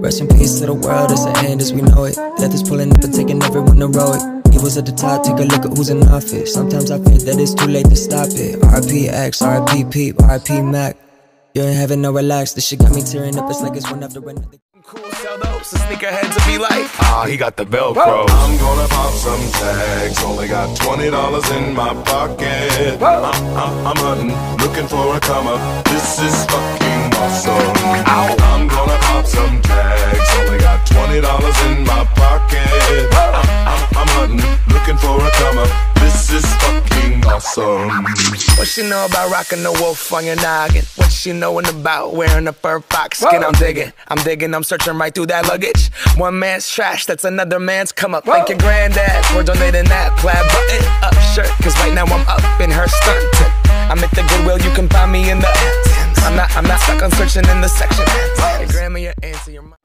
Rest in peace to the world, it's the end as we know it. Death is pulling up and taking everyone heroic. Evil's at the top, take a look at who's in office. Sometimes I fear that it's too late to stop it. R.I.P. X, R.I.P. Peep, R.I.P. Mac. You're in heaven, no relax, this shit got me tearing up. It's like it's one after another. Cool, sell those, so sneakerheads will be like, he got the Velcro. Whoa. I'm gonna pop some tags, only got $20 in my pocket. I'm hunting, looking for a come up. This is fucking awesome. Ow. I'm gonna pop some tags, only got $20 in my pocket. I'm hunting, looking for a come up. This is fucking awesome. What she know about rocking the wolf on your noggin? What she knowin' about wearing a fur fox skin? I'm digging, I'm searching right through that luggage. One man's trash, that's another man's come up. Thank your granddad for donating that plaid button up shirt, cause right now I'm up in her skirt. I'm at the Goodwill, you can find me in the I'm not stuck on searching in the section. Your grandma, your auntie, your mom.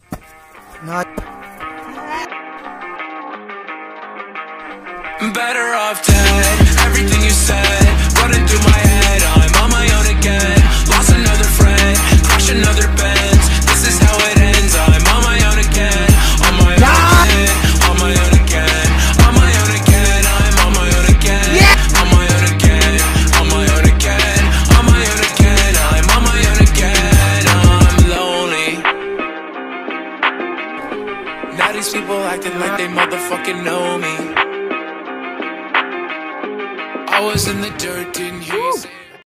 Better off dead. Everything you said running through my head. I'm on my own again. Lost another friend, crash another Benz. This is how it ends. I'm on my own again. On my own again. On my own again. On my own again. I'm on my own again. On my own again. On my own again. On my own again. I'm on my own again. I'm lonely. Now these people acting like they motherfucking know me. I was in the dirt, didn't hear you say